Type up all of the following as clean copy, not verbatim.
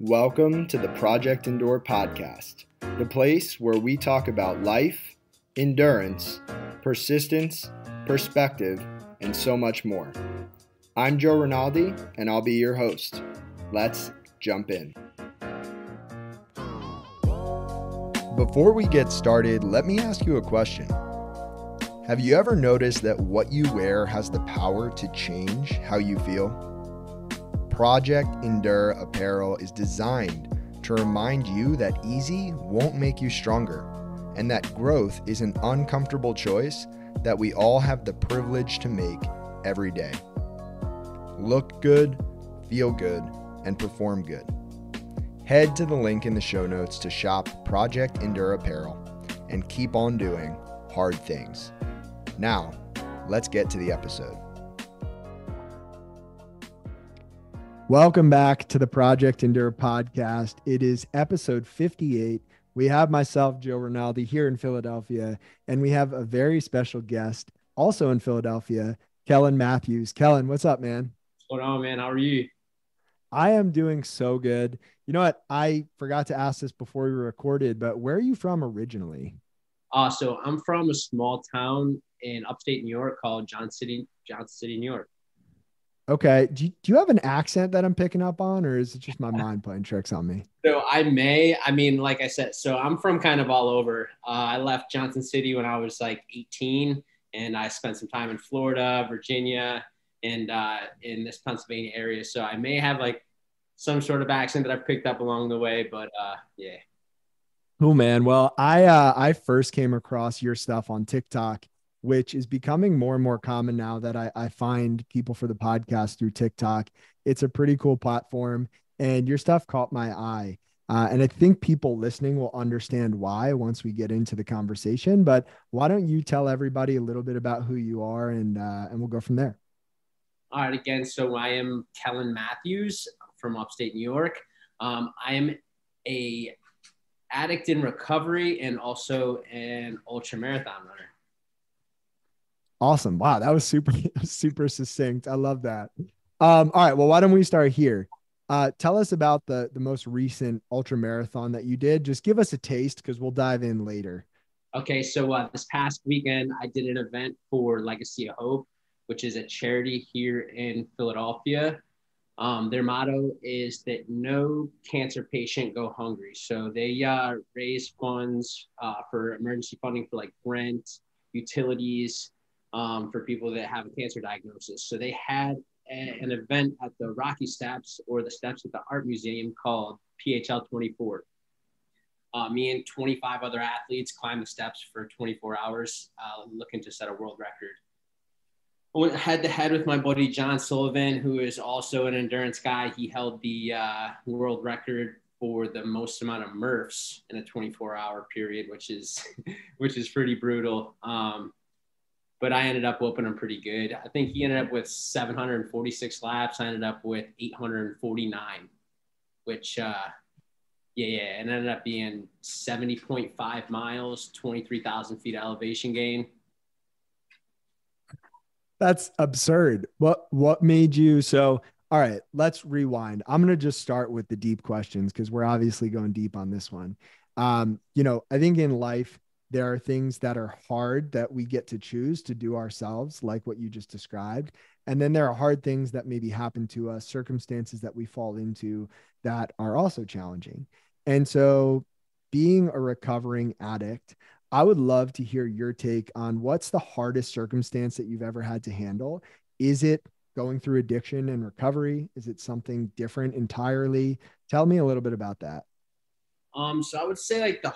Welcome to the Project Endure podcast, the place where we talk about life, endurance, persistence, perspective, and so much more. I'm Joe Rinaldi, and I'll be your host. Let's jump in. Before we get started, let me ask you a question. Have you ever noticed that what you wear has the power to change how you feel? Project Endure apparel is designed to remind you that easy won't make you stronger, and that growth is an uncomfortable choice that we all have the privilege to make every day. Look good, feel good, and perform good. Head to the link in the show notes to shop Project Endure apparel and keep on doing hard things. Now, let's get to the episode. Welcome back to the Project Endure podcast. It is episode 58. We have myself, Joe Rinaldi, here in Philadelphia, and we have a very special guest also in Philadelphia, Kellen Matthews. Kellen, what's up, man? What's going on, man? How are you? I am doing so good. You know what? I forgot to ask this before we recorded, but where are you from originally? So I'm from a small town in upstate New York called Johnson City, New York. Okay. Do you have an accent that I'm picking up on, or is it just my mind playing tricks on me? So like I said, so I'm from kind of all over. I left Johnson City when I was like 18, and I spent some time in Florida, Virginia, and in this Pennsylvania area. So I may have like some sort of accent that I've picked up along the way, but yeah. Cool, man. Well, I first came across your stuff on TikTok, which is becoming more and more common now that I find people for the podcast through TikTok. It's a pretty cool platform, and your stuff caught my eye. And I think people listening will understand why once we get into the conversation. But why don't you tell everybody a little bit about who you are, and we'll go from there. All right. Again, so I am Kellen Matthews from upstate New York. I am a addict in recovery and also an ultra marathon runner. Awesome. Wow. That was super succinct. I love that. All right. Well, why don't we start here? Tell us about the most recent ultra marathon that you did. Just give us a taste, because we'll dive in later. Okay. So this past weekend, I did an event for Legacy of Hope, which is a charity here in Philadelphia. Their motto is that no cancer patient go hungry. So they raise funds for emergency funding for like rent, utilities, for people that have a cancer diagnosis. So they had an event at the Rocky Steps, or the steps at the Art Museum, called PHL 24. Me and 25 other athletes climbed the steps for 24 hours, looking to set a world record. I went head to head with my buddy John Sullivan, who is also an endurance guy. He held the world record for the most amount of Murphs in a 24-hour period, which is pretty brutal. But I ended up whooping him pretty good. I think he ended up with 746 laps. I ended up with 849, which, and ended up being 70.5 miles, 23,000 feet elevation gain. That's absurd. What made you so? All right, let's rewind. I'm going to just start with the deep questions, because we're obviously going deep on this one. I think in life, there are things that are hard that we get to choose to do ourselves, like what you just described. And then there are hard things that maybe happen to us, circumstances that we fall into that are also challenging. And so, being a recovering addict, I would love to hear your take on what's the hardest circumstance that you've ever had to handle. Is it going through addiction and recovery? Is it something different entirely? Tell me a little bit about that. So I would say like the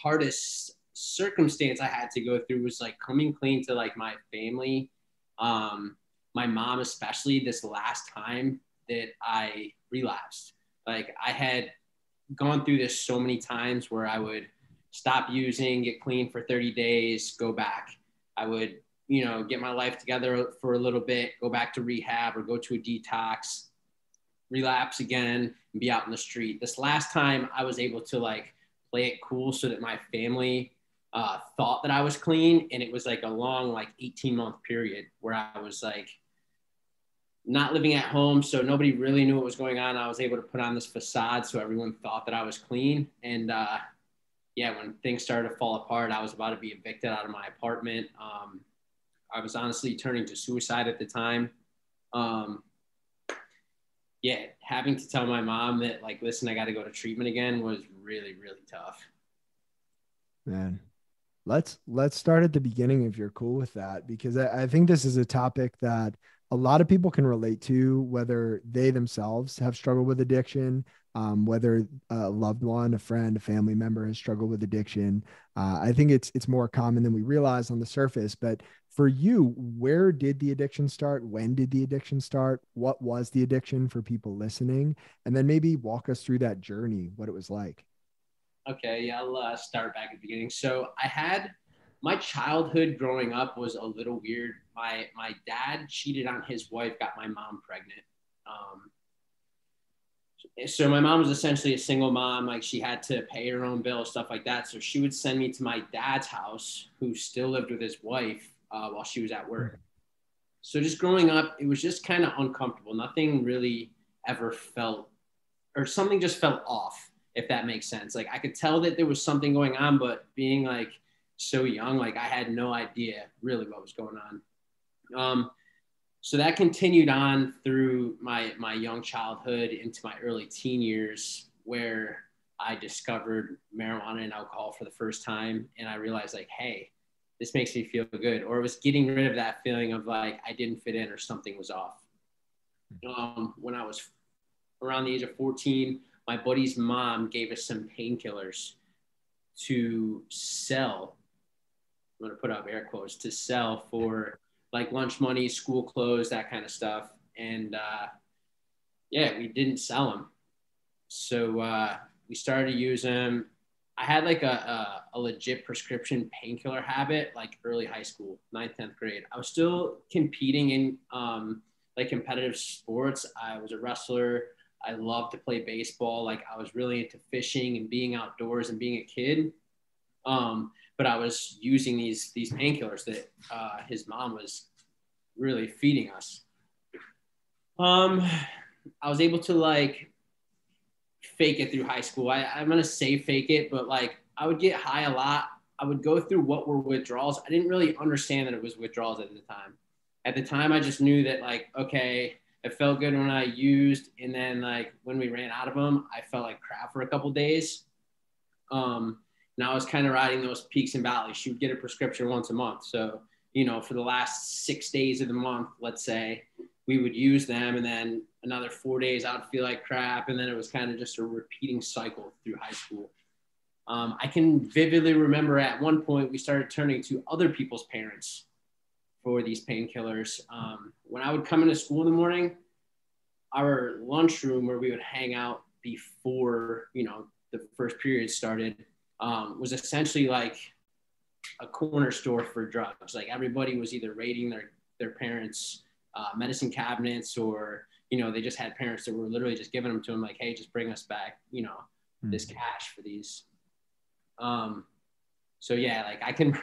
hardest circumstance I had to go through was like coming clean to like my family, my mom especially, this last time that I relapsed. Like I had gone through this so many times where I would stop using, get clean for 30 days, go back. I would, get my life together for a little bit, go back to rehab or go to a detox, relapse again, and be out in the street. This last time I was able to like play it cool so that my family thought that I was clean. And it was like a long, like 18-month period where I was like not living at home, so nobody really knew what was going on. I was able to put on this facade so everyone thought that I was clean. And yeah, when things started to fall apart, I was about to be evicted out of my apartment. I was honestly turning to suicide at the time. Um, yeah, having to tell my mom that, like, listen, I got to go to treatment again was really, really tough. Man, let's start at the beginning if you're cool with that, because I think this is a topic that a lot of people can relate to, whether they themselves have struggled with addiction, whether a loved one, a friend, a family member has struggled with addiction. I think it's more common than we realize on the surface. But for you, where did the addiction start? When did the addiction start? What was the addiction for people listening? And then maybe walk us through that journey, what it was like. Okay, yeah, I'll start back at the beginning. So I had my childhood growing up was a little weird. My dad cheated on his wife, got my mom pregnant. So my mom was essentially a single mom. Like, she had to pay her own bills, stuff like that. So she would send me to my dad's house, who still lived with his wife while she was at work. So just growing up, it was just kind of uncomfortable. Nothing really ever felt, or something just felt off, if that makes sense. Like, I could tell that there was something going on, but being like so young, like, I had no idea really what was going on. So that continued on through my young childhood into my early teen years, where I discovered marijuana and alcohol for the first time. And I realized, like, hey, this makes me feel good. Or it was getting rid of that feeling of like I didn't fit in or something was off. When I was around the age of 14, my buddy's mom gave us some painkillers to sell. I'm going to put up air quotes, to sell for like lunch money, school clothes, that kind of stuff. And yeah, we didn't sell them. So we started to use them. I had like a legit prescription painkiller habit, like early high school, 9th, 10th grade. I was still competing in like competitive sports. I was a wrestler. I loved to play baseball. Like, I was really into fishing and being outdoors and being a kid. But I was using these painkillers that his mom was really feeding us. I was able to like fake it through high school. I'm gonna say fake it, but like I would get high a lot. I would go through what were withdrawals. I didn't really understand that it was withdrawals at the time. At the time, I just knew that, like, okay, it felt good when I used, and then like when we ran out of them, I felt like crap for a couple days. And I was kind of riding those peaks and valleys. She would get a prescription once a month. So, you know, for the last 6 days of the month, let's say, we would use them. And then another 4 days, I would feel like crap. And then it was kind of just a repeating cycle through high school. I can vividly remember at one point we started turning to other people's parents for these painkillers. When I would come into school in the morning, our lunchroom where we would hang out before, you know, the first period started, was essentially like a corner store for drugs. Like, everybody was either raiding their parents' medicine cabinets, or, you know, they just had parents that were literally just giving them to them, like, hey, just bring us back, you know, this cash for these. So yeah, like I can,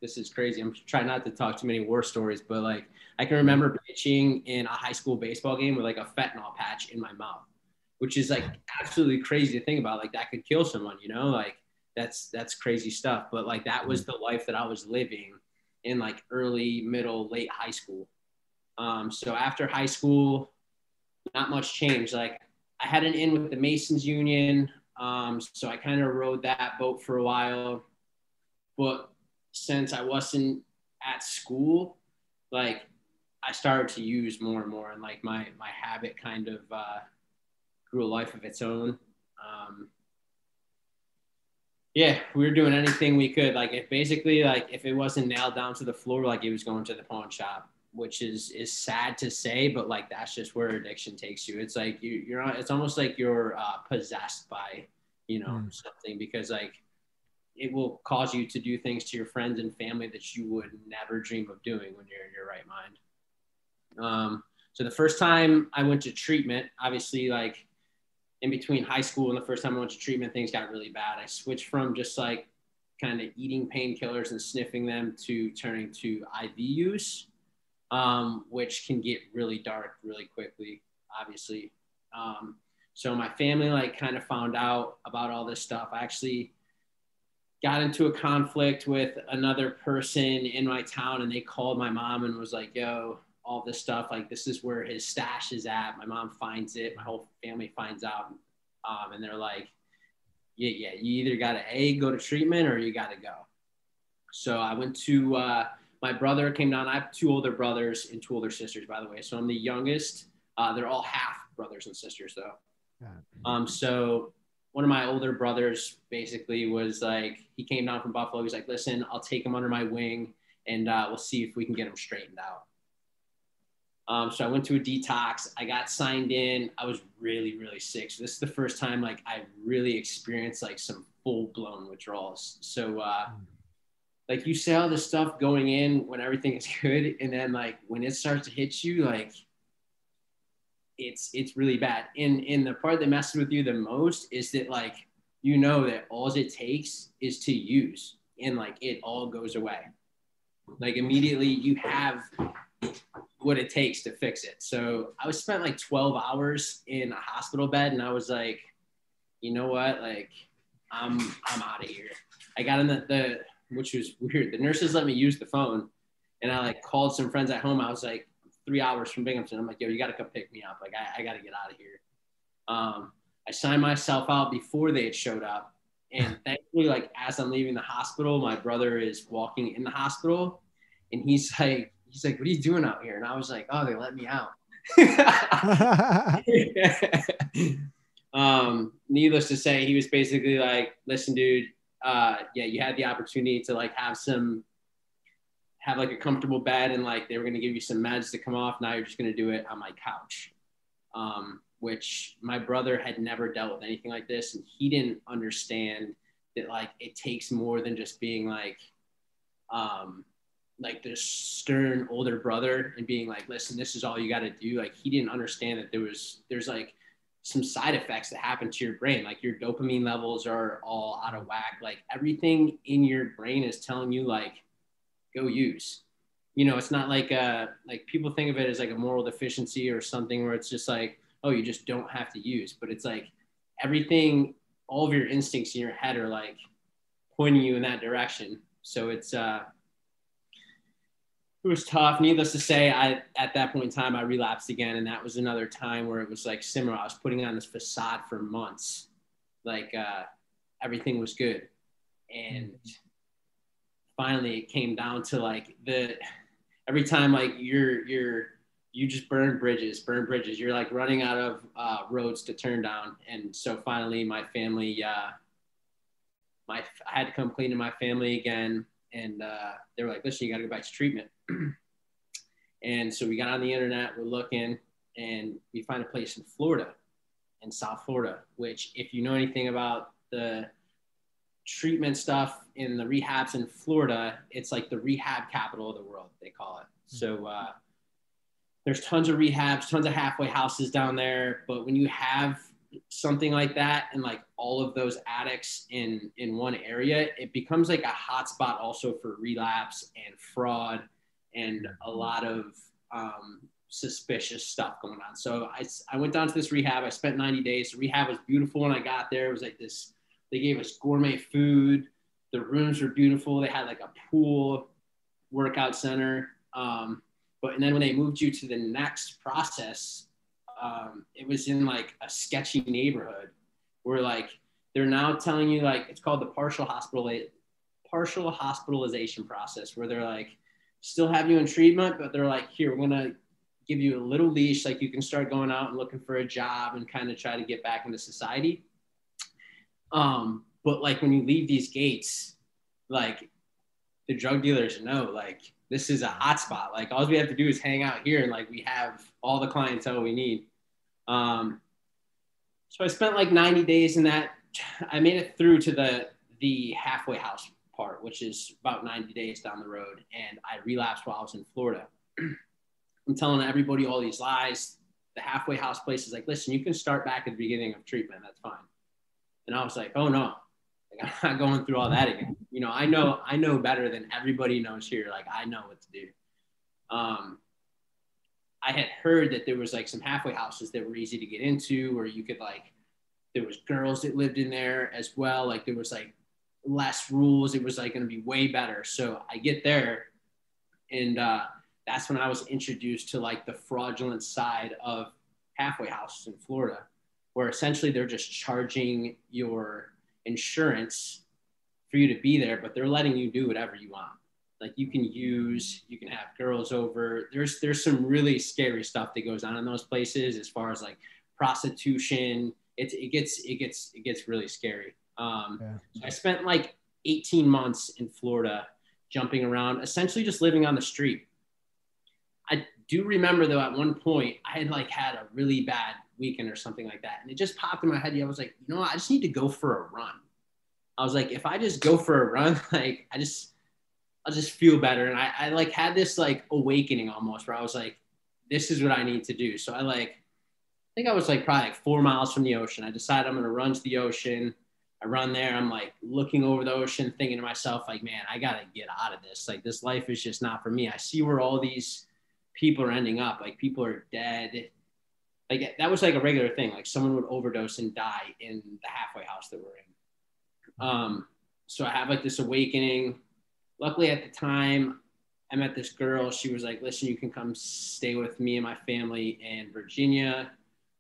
this is crazy. I'm trying not to talk too many war stories, but like I can remember pitching in a high school baseball game with like a fentanyl patch in my mouth, which is like absolutely crazy to think about. Like, that could kill someone, you know, like that's crazy stuff. But like, that was the life that I was living in like early, middle, late high school. So after high school, not much changed. Like, I had an in with the Masons Union. So I kind of rode that boat for a while. But since I wasn't at school, like, I started to use more and more, and like my habit kind of grew a life of its own. Yeah, we were doing anything we could. Like, if basically, like, if it wasn't nailed down to the floor, like, it was going to the pawn shop, which is sad to say, but like, that's just where addiction takes you. It's like you're on, it's almost like you're possessed by, you know, something, because like it will cause you to do things to your friends and family that you would never dream of doing when you're in your right mind. So the first time I went to treatment, obviously, like, in between high school and the first time I went to treatment, things got really bad. I switched from just like kind of eating painkillers and sniffing them to turning to IV use. which can get really dark really quickly, obviously. So my family like kind of found out about all this stuff. I actually got into a conflict with another person in my town, and they called my mom and was like, yo, all this stuff, like this is where his stash is at. My mom finds it, my whole family finds out. And they're like, yeah, you either got to go to treatment or you got to go. So I went to, my brother came down. I have 2 older brothers and 2 older sisters, by the way. So I'm the youngest. They're all half brothers and sisters though. So one of my older brothers basically was like, he came down from Buffalo. He's like, listen, I'll take him under my wing and we'll see if we can get him straightened out. So I went to a detox. I got signed in. I was really, really sick. So this is the first time like I really experienced like some full blown withdrawals. So like you say all this stuff going in when everything is good, and then like when it starts to hit you, like it's really bad. And the part that messes with you the most is that like you know that all it takes is to use, and like it all goes away. Like immediately you have what it takes to fix it. So I was spent like 12 hours in a hospital bed, and I was like, you know what? Like I'm out of here. I got in the which was weird. The nurses let me use the phone, and I like called some friends at home. I was like 3 hours from Binghamton. I'm like, yo, you got to come pick me up. Like I got to get out of here. I signed myself out before they had showed up. And thankfully, like as I'm leaving the hospital, my brother is walking in the hospital, and he's like, what are you doing out here? And I was like, oh, they let me out. Needless to say, he was basically like, listen, dude, yeah, you had the opportunity to like have like a comfortable bed, and like they were going to give you some meds to come off. Now you're just going to do it on my couch. Which my brother had never dealt with anything like this, and he didn't understand that like it takes more than just being like this stern older brother and being like, listen, this is all you got to do. Like he didn't understand that there's like some side effects that happen to your brain. Like your dopamine levels are all out of whack. Like everything in your brain is telling you like, go use. You know, it's not like people think of it as like a moral deficiency or something where it's just like, oh, you just don't have to use. But it's like everything, all of your instincts in your head are like pointing you in that direction. So it was tough. Needless to say, at that point in time, I relapsed again. And that was another time where it was like similar. I was putting on this facade for months. Like everything was good. And finally it came down to like every time like you just burn bridges. You're like running out of roads to turn down. And so finally my family, I had to come clean to my family again. And they were like, listen, you got to go back to treatment. And so we got on the internet, we're looking, and we find a place in Florida, in South Florida, which if you know anything about the treatment stuff in the rehabs in Florida, it's like the rehab capital of the world, they call it. So there's tons of rehabs, tons of halfway houses down there. But when you have something like that and like all of those addicts in one area, it becomes like a hotspot also for relapse and fraud and a lot of suspicious stuff going on. So I went down to this rehab. I spent 90 days. The rehab was beautiful when I got there. It was like this, they gave us gourmet food. The rooms were beautiful. They had like a pool, workout center. And then when they moved you to the next process, it was in like a sketchy neighborhood where like they're now telling you like it's called the partial hospitalization process, where they're like still have you in treatment, but they're like, here, we're gonna give you a little leash, like you can start going out and looking for a job and kind of try to get back into society. But like when you leave these gates, like the drug dealers know like this is a hot spot. Like all we have to do is hang out here and like we have all the clientele we need. So I spent like 90 days in that. I made it through to the halfway house part, which is about 90 days down the road. And I relapsed while I was in Florida. I'm telling everybody all these lies. The halfway house place is like, listen, you can start back at the beginning of treatment. That's fine. And I was like, oh no, like, I'm not going through all that again. You know, I know better than everybody knows here. Like I know what to do. I had heard that there was like some halfway houses that were easy to get into, or you could like, there was girls that lived in there as well. Like there was like less rules. It was like going to be way better. So I get there, and that's when I was introduced to like the fraudulent side of halfway houses in Florida, where essentially they're just charging your insurance for you to be there, but they're letting you do whatever you want. Like you can have girls over. There's some really scary stuff that goes on in those places as far as like prostitution. It gets really scary. So I spent like 18 months in Florida jumping around, essentially just living on the street. I do remember though, at one point I had like had a really bad weekend or something like that. And it just popped in my head. I was like, you know what? I just need to go for a run. I was like, if I just go for a run, like I'll just feel better. And I like had this like awakening almost where I was like, this is what I need to do. So I think I was like probably like 4 miles from the ocean. I decided I'm going to run to the ocean. I run there. I'm like looking over the ocean, thinking to myself, like, man, I got to get out of this. Like this life is just not for me. I see where all these people are ending up. Like people are dead. Like that was like a regular thing. Like someone would overdose and die in the halfway house that we're in. So I have like this awakening. Luckily at the time I met this girl. She was like, listen, you can come stay with me and my family in Virginia.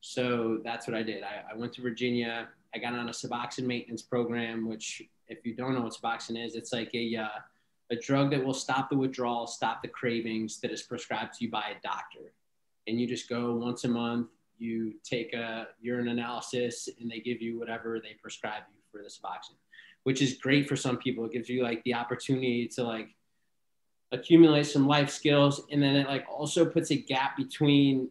So that's what I did. I went to Virginia. I got on a Suboxone maintenance program, which if you don't know what Suboxone is, it's like a drug that will stop the withdrawal, stop the cravings, that is prescribed to you by a doctor. And you just go once a month, you take a urine analysis and they give you whatever they prescribe you for the Suboxone, which is great for some people. It gives you like the opportunity to like accumulate some life skills. And then it like also puts a gap between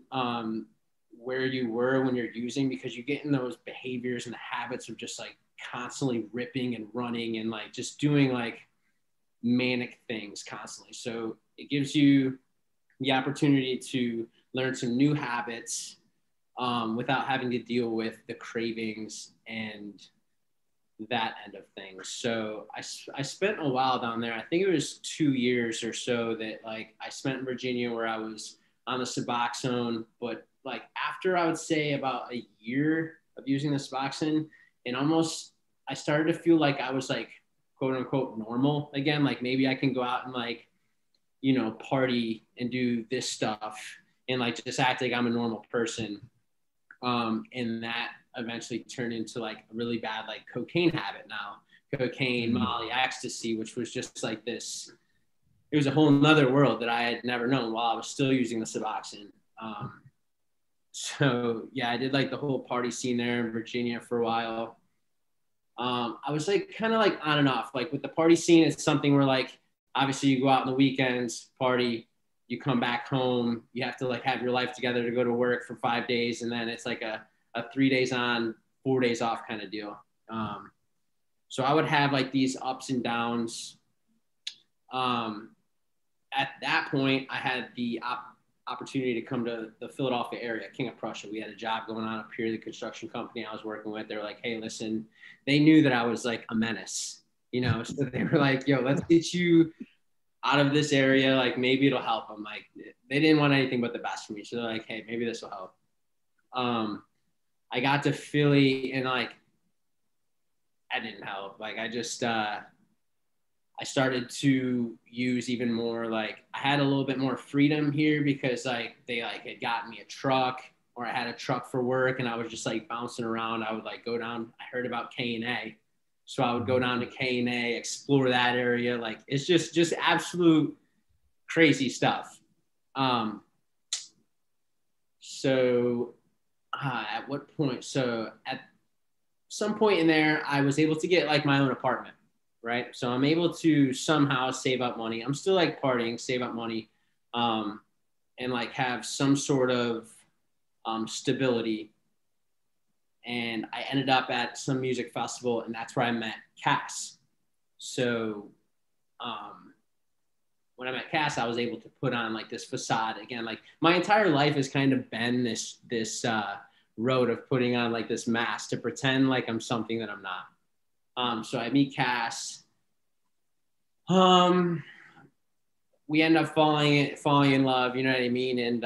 where you were when you're using, because you get in those behaviors and the habits of just like constantly ripping and running and like just doing like manic things constantly. So it gives you the opportunity to learn some new habits without having to deal with the cravings and that end of things. So I spent a while down there. I think it was 2 years or so that like I spent in Virginia, where I was on the Suboxone. But like after I would say about a year of using the Suboxone, and almost I started to feel like I was like quote unquote normal again. Like maybe I can go out and like, you know, party and do this stuff and like just act like I'm a normal person. And that eventually turned into like a really bad like cocaine habit now. Cocaine, Molly, ecstasy, which was just like this. It was a whole nother world that I had never known while I was still using the Suboxone. So yeah, I did like the whole party scene there in Virginia for a while. I was like kind of like on and off. Like with the party scene, it's something where like obviously you go out on the weekends, party, you come back home, you have to like have your life together to go to work for 5 days, and then it's like a 3 days on, 4 days off kind of deal. So I would have like these ups and downs. At that point, I had the opportunity to come to the Philadelphia area, King of Prussia. We had a job going on up here, the construction company I was working with. They were like, hey, listen, they knew that I was like a menace, you know, so they were like, yo, let's get you out of this area. Like maybe it'll help. I'm like, they didn't want anything but the best for me. So they're like, hey, maybe this will help. I got to Philly and like, that didn't help. Like I just, I started to use even more, like I had a little bit more freedom here because like they like had gotten me a truck, or I had a truck for work, and I was just like bouncing around. I would like go down, I heard about K&A. So I would go down to K&A, explore that area. Like it's just absolute crazy stuff. So at what point? So at some point in there, I was able to get like my own apartment, right? So I'm able to somehow save up money. I'm still like partying, save up money, and like have some sort of stability. And I ended up at some music festival, and that's where I met Cass. So when I met Cass, I was able to put on like this facade again. Like my entire life has kind of been this road of putting on like this mask to pretend like I'm something that I'm not. So I meet Cass. We end up falling in love, you know what I mean? And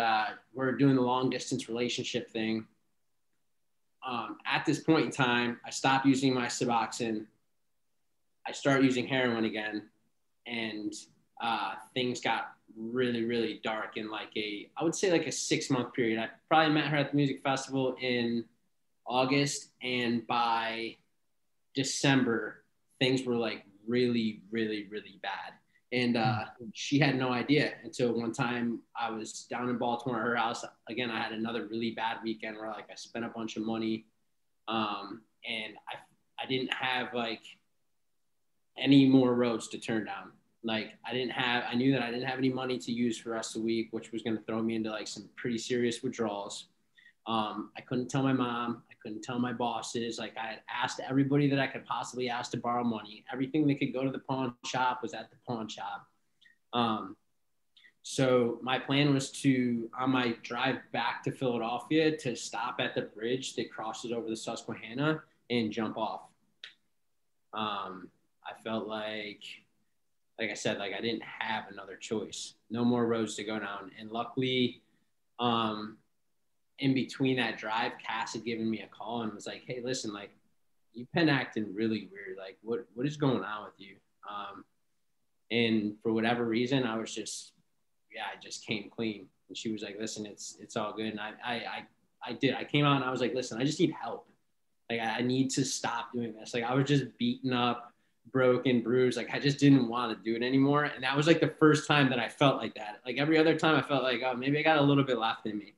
we're doing the long distance relationship thing. At this point in time, I stopped using my Suboxone. I started using heroin again, and things got really, really dark in like I would say like a 6-month period. I probably met her at the music festival in August, and by December, things were like really, really, really bad. And she had no idea until one time I was down in Baltimore at her house. Again, I had another really bad weekend where like I spent a bunch of money, and I didn't have like any more roads to turn down. Like I knew that I didn't have any money to use for the rest of the week, which was going to throw me into like some pretty serious withdrawals. I couldn't tell my mom. I couldn't tell my bosses. Like I had asked everybody that I could possibly ask to borrow money. Everything that could go to the pawn shop was at the pawn shop. So my plan was to, on my drive back to Philadelphia, to stop at the bridge that crosses over the Susquehanna and jump off. I felt like I said, like I didn't have another choice. No more roads to go down. And luckily, in between that drive, Cass had given me a call and was like, hey, listen, like you've been acting really weird. Like what is going on with you? And for whatever reason, I was just, I just came clean. And she was like, listen, it's all good. And I did. I came out and I was like, listen, I just need help. Like I need to stop doing this. Like I was just beaten up, broken, bruised. Like I just didn't want to do it anymore. And that was like the first time that I felt like that. Like every other time I felt like, oh, maybe I got a little bit left in me.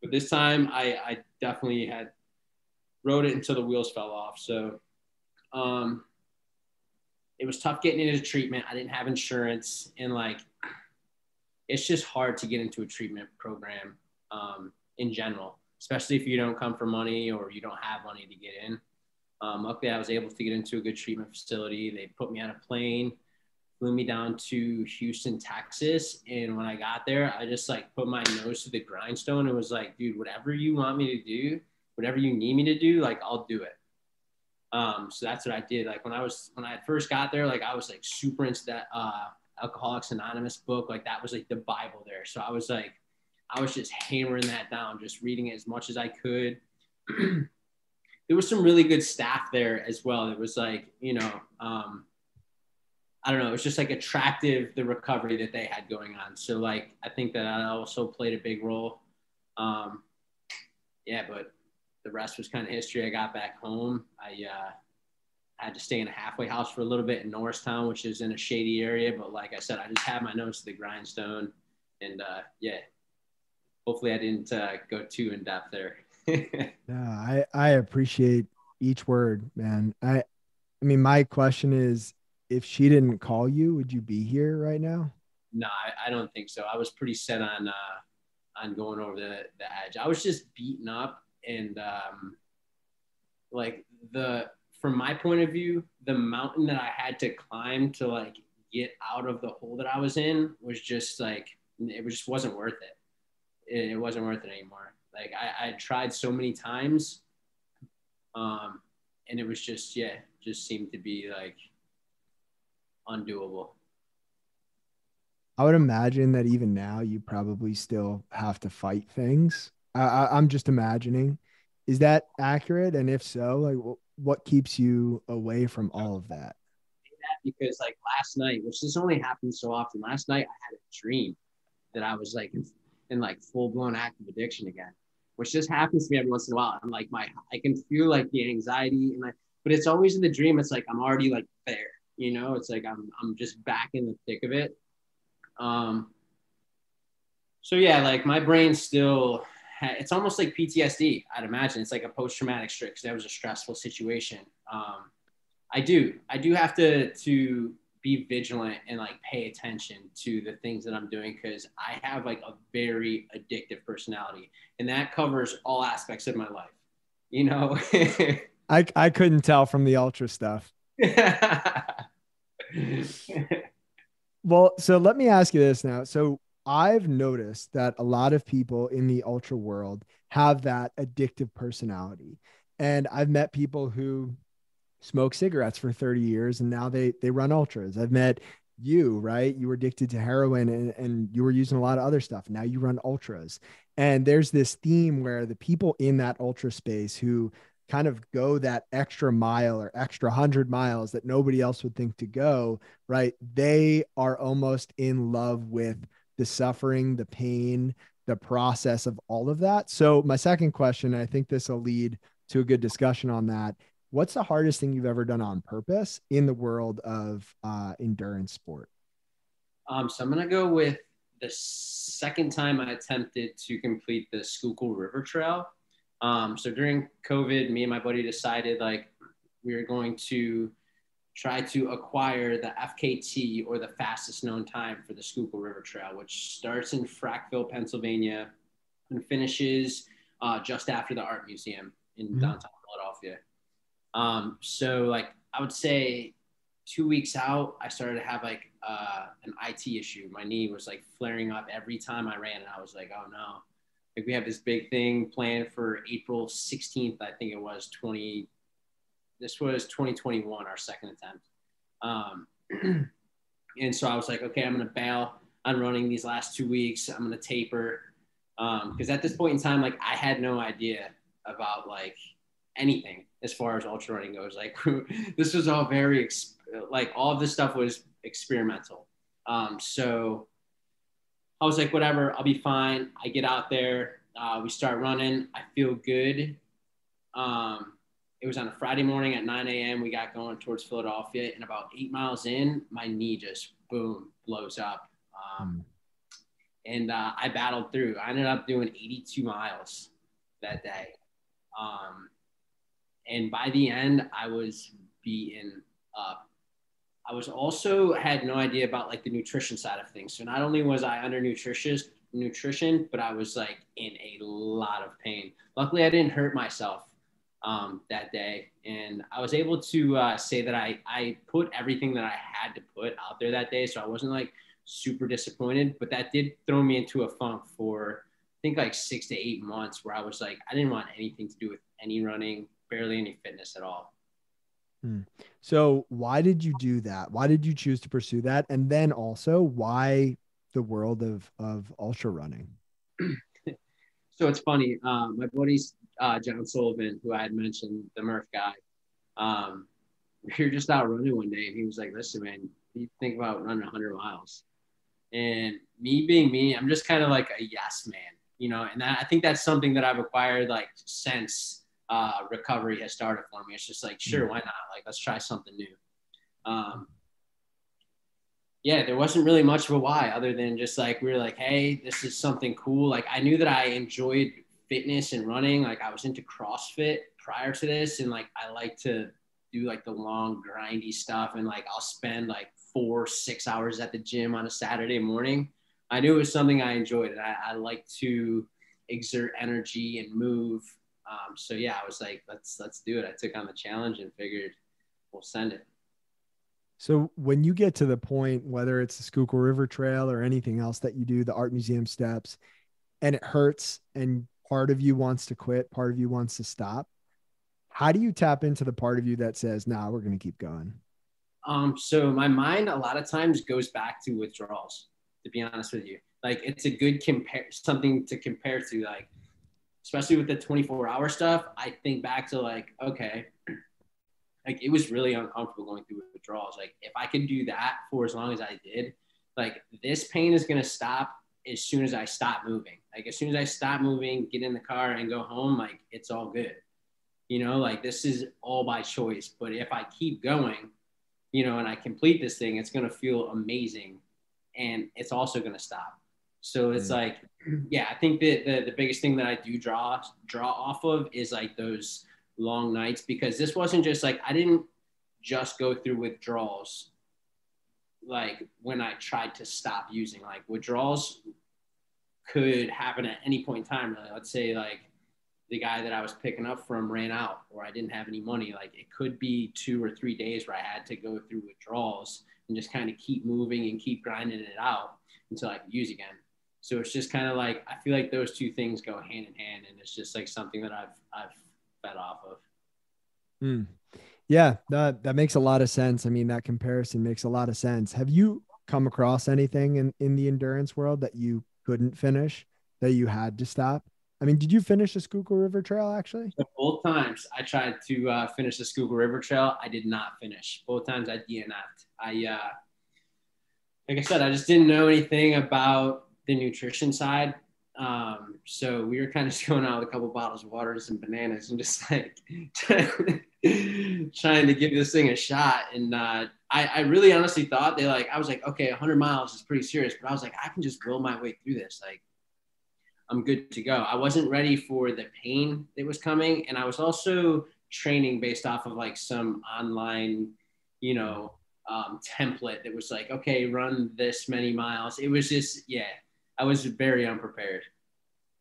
But this time I definitely had rode it until the wheels fell off. So it was tough getting into treatment. I didn't have insurance, and like it's just hard to get into a treatment program in general, especially if you don't come for money or you don't have money to get in. Luckily, I was able to get into a good treatment facility. They put me on a plane, flew me down to Houston, Texas. And when I got there, I just like put my nose to the grindstone and was like, dude, whatever you want me to do, whatever you need me to do, like I'll do it. So that's what I did. Like when I first got there, like I was like super into that Alcoholics Anonymous book. Like that was like the Bible there. So I was just hammering that down, just reading it as much as I could. There was some really good staff there as well. It was like, I don't know. It was just like attractive, the recovery that they had going on. So like, I think that I also played a big role. But the rest was kind of history. I got back home. I had to stay in a halfway house for a little bit in Norristown, which is in a shady area. But like I said, I just had my nose to the grindstone, and hopefully I didn't go too in depth there. No, I appreciate each word, man. I mean, my question is, if she didn't call you, would you be here right now? No, I don't think so. I was pretty set on going over the edge. I was just beaten up, and from my point of view, the mountain that I had to climb to like get out of the hole that I was in was just like, it just wasn't worth it. It wasn't worth it anymore. Like I tried so many times, and it was just seemed to be like undoable. I would imagine that even now you probably still have to fight things. I'm just imagining. Is that accurate? And if so, like what keeps you away from all of that? Because like last night, which this only happens so often, last night I had a dream that I was like in like full blown active addiction again, which just happens to me every once in a while. I'm like I can feel like the anxiety but it's always in the dream. It's like I'm already like there, it's like I'm just back in the thick of it. So yeah, like my brain still, it's almost like PTSD. I'd imagine it's like a post-traumatic stress because that was a stressful situation. I do have to be vigilant and like pay attention to the things that I'm doing, because I have like a very addictive personality, and that covers all aspects of my life. I couldn't tell from the ultra stuff. Well, so let me ask you this now. So I've noticed that a lot of people in the ultra world have that addictive personality. And I've met people who smoke cigarettes for 30 years and now they run ultras. I've met you, right? You were addicted to heroin and you were using a lot of other stuff. Now you run ultras. And there's this theme where the people in that ultra space who kind of go that extra mile or extra 100 miles that nobody else would think to go, right? They are almost in love with the suffering, the pain, the process of all of that. So my second question, I think this will lead to a good discussion on that. What's the hardest thing you've ever done on purpose in the world of endurance sport? So I'm gonna go with the second time I attempted to complete the Schuylkill River Trail. So during COVID, me and my buddy decided like we were going to try to acquire the FKT, or the fastest known time for the Schuylkill River Trail, which starts in Frackville, Pennsylvania, and finishes just after the Art Museum in downtown Philadelphia. So like I would say 2 weeks out, I started to have like an IT issue. My knee was like flaring up every time I ran, and I was like, oh no. Like we have this big thing planned for April 16th, I think it was this was 2021, our second attempt. And so I was like, okay, I'm going to bail on running these last 2 weeks. I'm going to taper. Because at this point in time, like I had no idea about like anything as far as ultra running goes. Like this was all very, like all of this stuff was experimental. So I was like, whatever, I'll be fine. I get out there. We start running. I feel good. It was on a Friday morning at 9 a.m. We got going towards Philadelphia, and about 8 miles in, my knee just boom blows up. And I battled through. I ended up doing 82 miles that day. And by the end, I was beaten up. I was also had no idea about like the nutrition side of things. So not only was I under nutrition, but I was like in a lot of pain. Luckily, I didn't hurt myself that day. And I was able to say that I put everything that I had to put out there that day. So I wasn't like super disappointed, but that did throw me into a funk for I think like 6 to 8 months where I was like, I didn't want anything to do with any running, barely any fitness at all. So why did you do that? Why did you choose to pursue that? And then also why the world of ultra running? So it's funny. My buddy's John Sullivan, who I had mentioned, the Murph guy. We were just out running one day, and he was like, "Listen, man, you think about running 100 miles." And me being me, I'm just kind of like a yes man, you know. And I think that's something that I've acquired like since recovery has started for me. It's just like, sure, why not? Like, let's try something new. Yeah, there wasn't really much of a why other than just like, we were like, hey, this is something cool. Like I knew that I enjoyed fitness and running. Like I was into CrossFit prior to this. And like, I like to do like the long grindy stuff. And like, I'll spend like 4-6 hours at the gym on a Saturday morning. I knew it was something I enjoyed, and I like to exert energy and move. So yeah, I was like, let's do it. I took on the challenge and figured we'll send it. So when you get to the point, whether it's the Schuylkill River Trail or anything else that you do, the Art Museum steps, and it hurts and part of you wants to quit, part of you wants to stop, how do you tap into the part of you that says, nah, we're going to keep going? So my mind a lot of times goes back to withdrawals, to be honest with you. Like it's a good something to compare to, like, especially with the 24-hour stuff. I think back to like, okay, like it was really uncomfortable going through withdrawals. Like if I could do that for as long as I did, like this pain is going to stop as soon as I stop moving. Like as soon as I stop moving, get in the car and go home, like it's all good. You know, like this is all by choice. But if I keep going, you know, and I complete this thing, it's going to feel amazing, and it's also going to stop. So it's like, yeah, I think that the biggest thing that I do draw off of is like those long nights, because this wasn't just like, I didn't just go through withdrawals like when I tried to stop using. Like withdrawals could happen at any point in time, really. Let's say like the guy that I was picking up from ran out, or I didn't have any money. Like it could be 2 or 3 days where I had to go through withdrawals and just kind of keep moving and keep grinding it out until I could use again. So it's just kind of like, I feel like those two things go hand in hand, and it's just like something that I've fed off of. Yeah, that makes a lot of sense. I mean, that comparison makes a lot of sense. Have you come across anything in the endurance world that you couldn't finish, that you had to stop? I mean, did you finish the Schuylkill River Trail actually? So both times I tried to finish the Schuylkill River Trail, I did not finish. Both times I DNF'd. Like I said, I just didn't know anything about the nutrition side. So we were kind of just going out with a couple bottles of water and some bananas and just like trying to give this thing a shot. And I really honestly thought I was like, okay, 100 miles is pretty serious, but I was like, I can just will my way through this. Like, I'm good to go. I wasn't ready for the pain that was coming. And I was also training based off of like some online, template that was like, okay, run this many miles. It was just, yeah, I was very unprepared.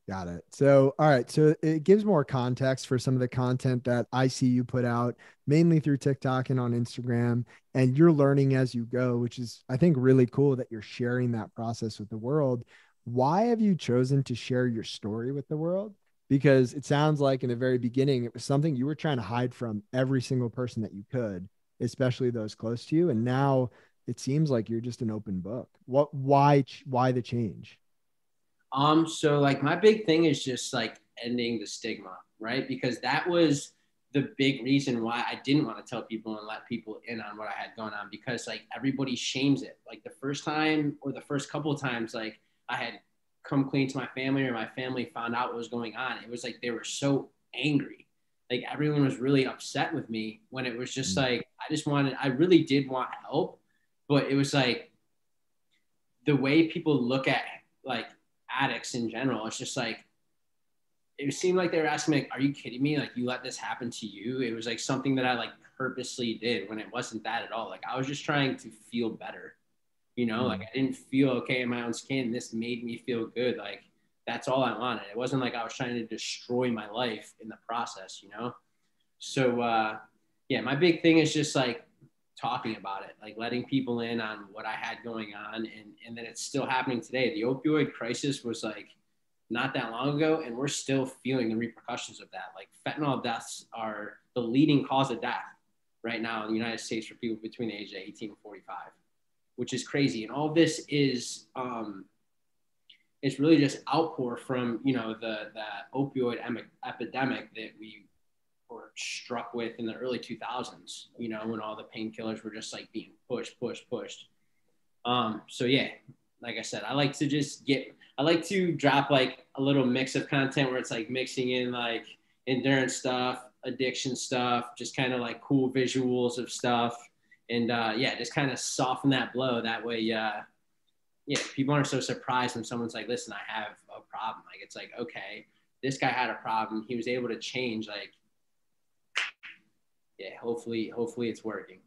Got it. So, all right. So it gives more context for some of the content that I see you put out, mainly through TikTok and on Instagram. And you're learning as you go, which is, I think, really cool that you're sharing that process with the world. Why have you chosen to share your story with the world? Because it sounds like in the very beginning, it was something you were trying to hide from every single person that you could, especially those close to you. And now it seems like you're just an open book. Why the change? So like my big thing is just like ending the stigma, right? Because that was the big reason why I didn't want to tell people and let people in on what I had going on, because like everybody shames it. Like the first time or the first couple of times, like I had come clean to my family or my family found out what was going on, it was like they were so angry. Like everyone was really upset with me when it was just like, I really did want help, but it was like the way people look at like addicts in general, it's just like, it seemed like they were asking me, like, are you kidding me? Like, you let this happen to you? It was like something that I like purposely did when it wasn't that at all. Like, I was just trying to feel better, like I didn't feel okay in my own skin. This made me feel good. Like, that's all I wanted. It wasn't like I was trying to destroy my life in the process. So, yeah, my big thing is just like talking about it, like letting people in on what I had going on. And then it's still happening today. The opioid crisis was like not that long ago, and we're still feeling the repercussions of that. Like fentanyl deaths are the leading cause of death right now in the United States for people between the age of 18 and 45, which is crazy. And all of this is, it's really just outpour from, the opioid epidemic that we were struck with in the early 2000s, when all the painkillers were just like being pushed. So yeah, like I said, I like to drop like a little mix of content where it's like mixing in like endurance stuff, addiction stuff, just kind of like cool visuals of stuff. And yeah, just kind of soften that blow. That way, yeah, people aren't so surprised when someone's like, listen, I have a problem. Like, it's like, okay, this guy had a problem. He was able to change. Like, yeah, hopefully it's working.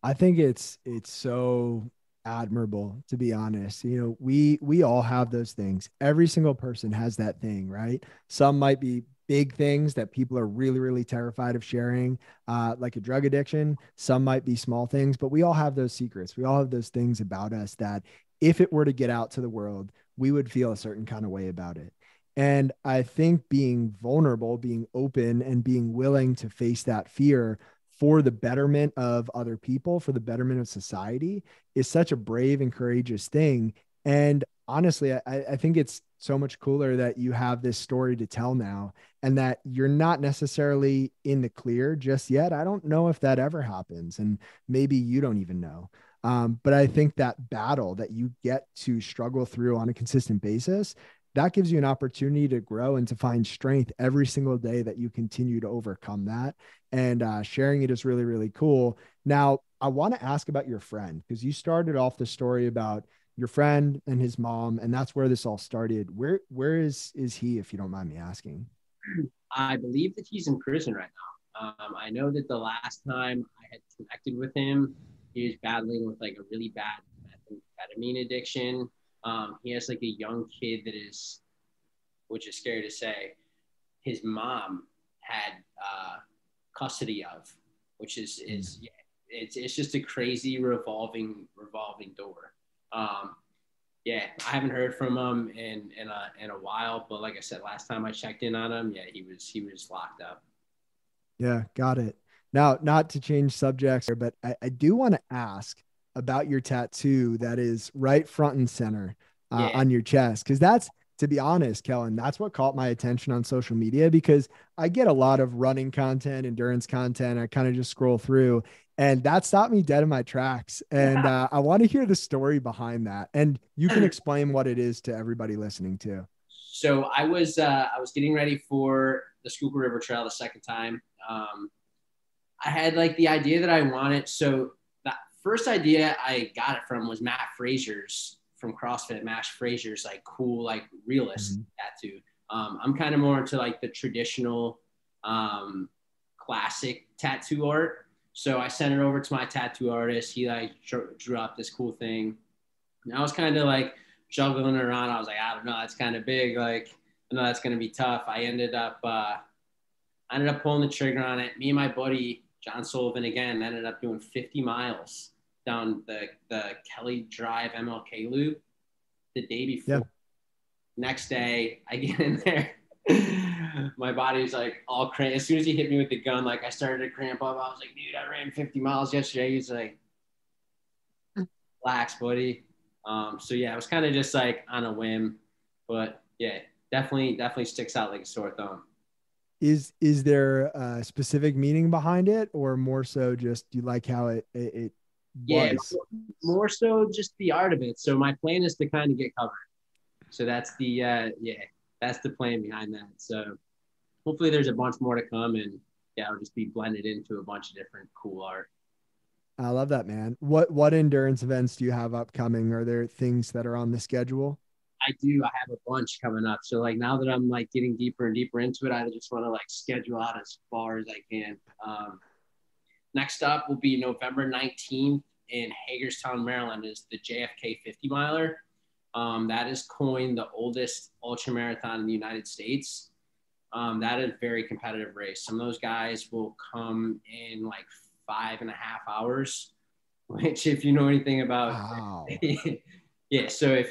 I think it's so admirable, to be honest. We all have those things. Every single person has that thing, right? Some might be big things that people are really, really terrified of sharing, like a drug addiction. Some might be small things, but we all have those secrets. We all have those things about us that if it were to get out to the world, we would feel a certain kind of way about it. And I think being vulnerable, being open, and being willing to face that fear for the betterment of other people, for the betterment of society, is such a brave and courageous thing. And honestly, I think it's so much cooler that you have this story to tell now and that you're not necessarily in the clear just yet. I don't know if that ever happens. And maybe you don't even know. But I think that battle that you get to struggle through on a consistent basis, that gives you an opportunity to grow and to find strength every single day that you continue to overcome that. And sharing it is really, really cool. Now, I want to ask about your friend, because you started off the story about your friend and his mom, and that's where this all started. Where is he, if you don't mind me asking? I believe that he's in prison right now. I know that the last time I had connected with him, he was battling with like a really bad methamphetamine addiction. He has like a young kid that is, which is scary to say, his mom had custody of, which is yeah, it's just a crazy revolving door. Yeah, I haven't heard from him in a while, but like I said, last time I checked in on him, yeah, he was locked up. Yeah, got it. Now, not to change subjects here, but I do want to ask, about your tattoo that is right front and center Yeah. on your chest. Because that's, to be honest, Kellen, that's what caught my attention on social media, because I get a lot of running content, endurance content. I kind of just scroll through, and that stopped me dead in my tracks. And I want to hear the story behind that. And you can explain what it is to everybody listening too. So I was getting ready for the Schuylkill River Trail the second time. I had like the idea that I wanted. So the first idea I got it from was Matt Frazier's from CrossFit. Matt Frazier's like cool, like realist tattoo. I'm kind of more into like the traditional classic tattoo art. So I sent it over to my tattoo artist. He like drew up this cool thing. And I was kind of like juggling around. I was like, I don't know, that's kind of big. Like, I know that's going to be tough. I ended up pulling the trigger on it. Me and my buddy, John Sullivan, again, ended up doing 50 miles down the Kelly Drive MLK loop the day before. Yeah. Next day, I get in there. My body's like all cramped. As soon as he hit me with the gun, like I started to cramp up. I was like, dude, I ran 50 miles yesterday. He's like, relax, buddy. So yeah, it was kind of just like on a whim, but yeah, definitely sticks out like a sore thumb. Is there a specific meaning behind it, or more so just you like how it Yeah, was? more so just the art of it. So my plan is to kind of get covered. So that's that's the plan behind that. So hopefully there's a bunch more to come, and yeah, it'll just be blended into a bunch of different cool art. I love that, man. What endurance events do you have upcoming? Are there things that are on the schedule? I do. I have a bunch coming up. So like now that I'm like getting deeper and deeper into it, I just want to like schedule out as far as I can. Next up will be November 19th in Hagerstown, Maryland, is the JFK 50 miler. That is coined the oldest ultra marathon in the United States. That is a very competitive race. Some of those guys will come in like 5.5 hours, which if you know anything about, Wow. yeah. So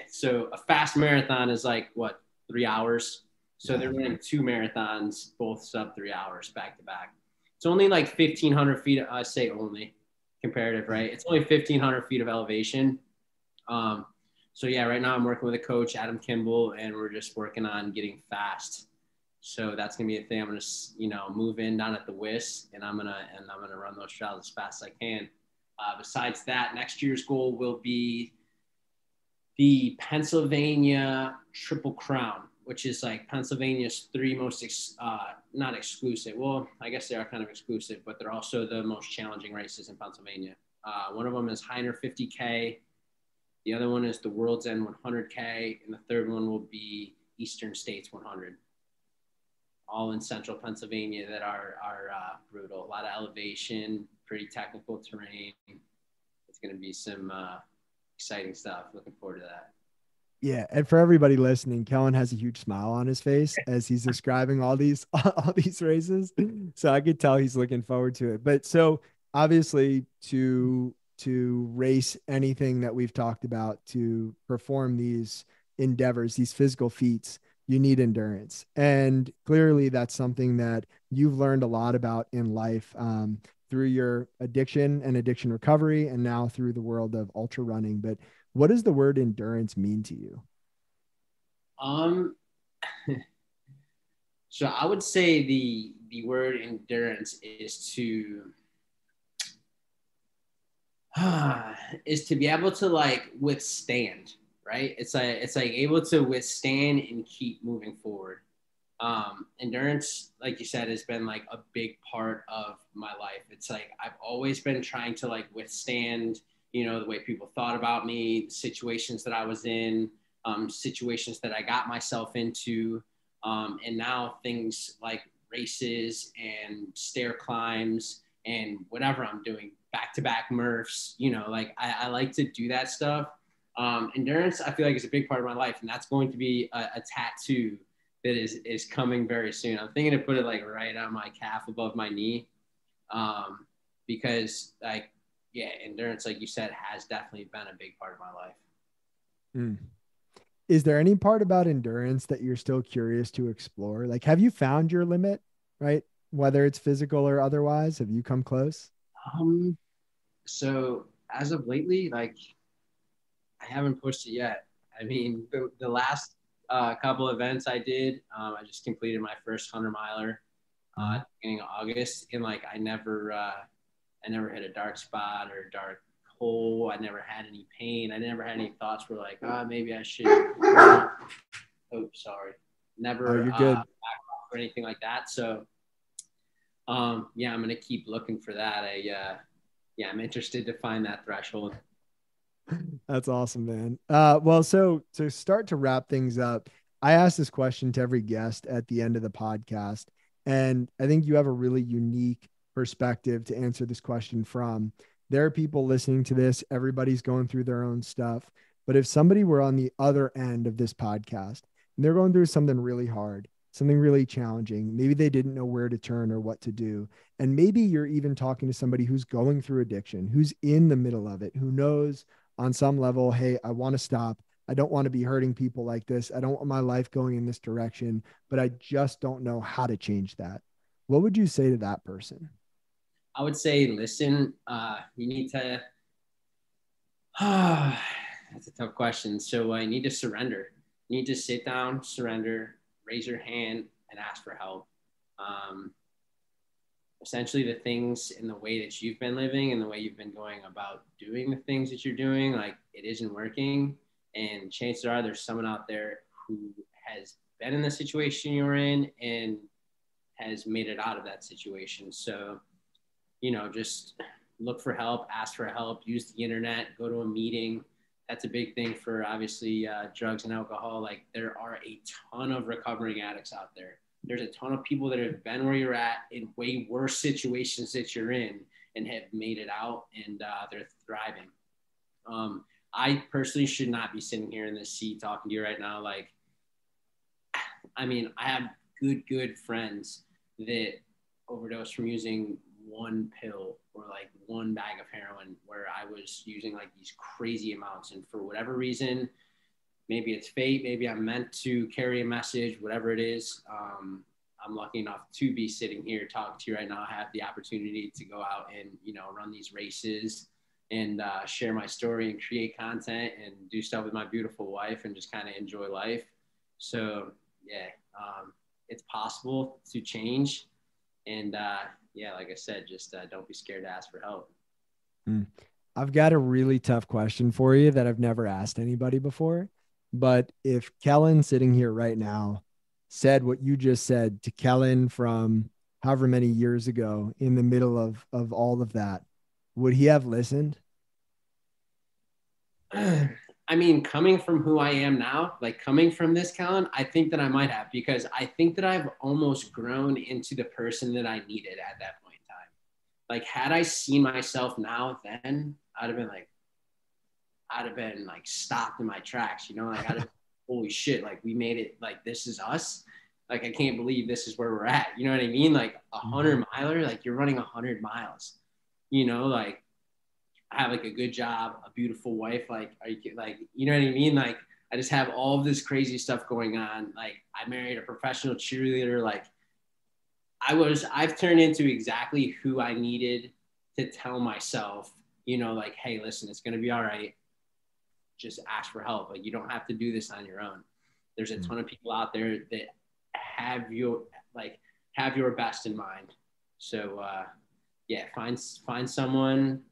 so a fast marathon is like what, 3 hours. So they're running 2 marathons, both sub 3 hours back to back. It's only like 1,500 feet. I say only comparative, right? It's only 1,500 feet of elevation. So yeah, right now I'm working with a coach, Adam Kimball, and we're just working on getting fast. So that's gonna be a thing. I'm gonna, move in down at the WIS, and I'm gonna run those trials as fast as I can. Besides that, next year's goal will be the Pennsylvania Triple Crown, which is like Pennsylvania's 3 most not exclusive. Well, I guess they are kind of exclusive, but they're also the most challenging races in Pennsylvania. One of them is Heiner 50K. The other one is the World's End 100K, and the third one will be Eastern States 100. All in central Pennsylvania that are brutal. A lot of elevation, pretty technical terrain. It's going to be some exciting stuff. Looking forward to that. Yeah, and for everybody listening, Kellen has a huge smile on his face as he's describing all these races. So I could tell he's looking forward to it. But so obviously to race anything that we've talked about, to perform these endeavors, these physical feats, you need endurance. And clearly that's something that you've learned a lot about in life through your addiction and addiction recovery, and now through the world of ultra running. But what does the word endurance mean to you? So I would say the word endurance is to be able to like withstand, right? It's like able to withstand and keep moving forward. Endurance, like you said, has been like a big part of my life. It's like I've always been trying to like withstand, the way people thought about me, situations that I was in, situations that I got myself into. And now things like races and stair climbs and whatever I'm doing, back-to-back Murphs, like I like to do that stuff. Endurance, I feel like, is a big part of my life, and that's going to be a tattoo that is coming very soon. I'm thinking to put it like right on my calf above my knee, because like, yeah, endurance, like you said, has definitely been a big part of my life. Mm. Is there any part about endurance that you're still curious to explore? Like, have you found your limit, right? Whether it's physical or otherwise, have you come close? So as of lately, like I haven't pushed it yet. I mean, the last couple events I did, I just completed my first 100-miler at the beginning of August, and like I never hit a dark spot or a dark hole. I never had any pain. I never had any thoughts where like, maybe I should. Oh, sorry. Never you're good. back off or anything like that. So, yeah, I'm gonna keep looking for that. I'm interested to find that threshold. That's awesome, man. Well, so to start to wrap things up, I ask this question to every guest at the end of the podcast, and I think you have a really unique perspective to answer this question from. There are people listening to this, everybody's going through their own stuff. But if somebody were on the other end of this podcast and they're going through something really hard, something really challenging, maybe they didn't know where to turn or what to do. And maybe you're even talking to somebody who's going through addiction, who's in the middle of it, who knows on some level, hey, I want to stop. I don't want to be hurting people like this. I don't want my life going in this direction, but I just don't know how to change that. What would you say to that person? I would say, listen, you need to, that's a tough question. So you need to surrender. You need to sit down, surrender, raise your hand, and ask for help. Essentially the things in the way that you've been living and the way you've been going about doing the things that you're doing, like it isn't working. And chances are there's someone out there who has been in the situation you're in and has made it out of that situation. So, just look for help, ask for help, use the internet, go to a meeting. That's a big thing for obviously drugs and alcohol. Like there are a ton of recovering addicts out there. There's a ton of people that have been where you're at in way worse situations that you're in and have made it out, and they're thriving. I personally should not be sitting here in this seat talking to you right now. Like, I mean, I have good friends that overdose from using one pill or like one bag of heroin, where I was using like these crazy amounts. And for whatever reason, maybe it's fate, maybe I'm meant to carry a message, whatever it is. I'm lucky enough to be sitting here talking to you right now. I have the opportunity to go out and, run these races and share my story and create content and do stuff with my beautiful wife and just kind of enjoy life. So yeah, it's possible to change. And like I said, just don't be scared to ask for help. I've got a really tough question for you that I've never asked anybody before. But if Kellen sitting here right now said what you just said to Kellen from however many years ago in the middle of all of that, would he have listened? I mean, coming from who I am now, like coming from this, Kellen, I think that I might have, because I think that I've almost grown into the person that I needed at that point in time. Like, had I seen myself now then, I'd have been like stopped in my tracks, like I'd have, holy shit, like we made it, like this is us. Like, I can't believe this is where we're at. You know what I mean? Like 100-miler, like you're running 100 miles, like I have like a good job, a beautiful wife. Like, are you like, you know what I mean? Like, I just have all of this crazy stuff going on. Like, I married a professional cheerleader. Like, I've turned into exactly who I needed to tell myself, like, hey, listen, it's going to be all right. Just ask for help. Like, you don't have to do this on your own. There's a ton of people out there that have your best in mind. So, find someone,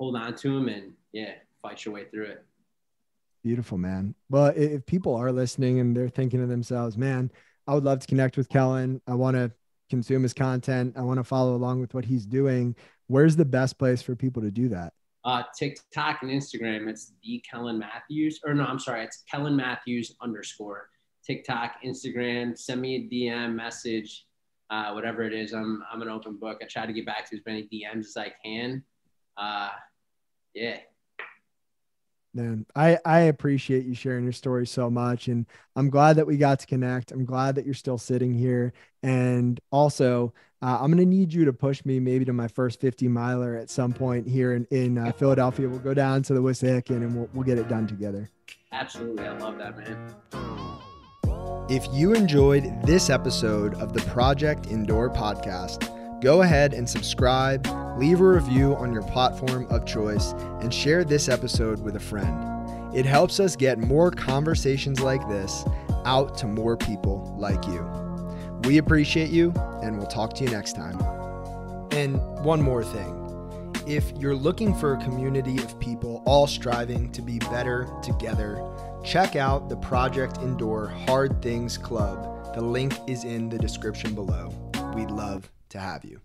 hold on to them, and fight your way through it. Beautiful, man. Well, if people are listening and they're thinking to themselves, man, I would love to connect with Kellen. I want to consume his content. I want to follow along with what he's doing. Where's the best place for people to do that? TikTok and Instagram. It's the Kellen Matthews, it's Kellen Matthews _ TikTok, Instagram. Send me a DM message, whatever it is. I'm an open book. I try to get back to as many DMs as I can. Man, I appreciate you sharing your story so much. And I'm glad that we got to connect. I'm glad that you're still sitting here. And also, I'm going to need you to push me maybe to my first 50-miler at some point here in Philadelphia. We'll go down to the Wissahickon and we'll get it done together. Absolutely. I love that, man. If you enjoyed this episode of the Project Indoor podcast, go ahead and subscribe, leave a review on your platform of choice, and share this episode with a friend. It helps us get more conversations like this out to more people like you. We appreciate you, and we'll talk to you next time. And one more thing. If you're looking for a community of people all striving to be better together, check out the Project Endure Hard Things Club. The link is in the description below. We'd love to have you.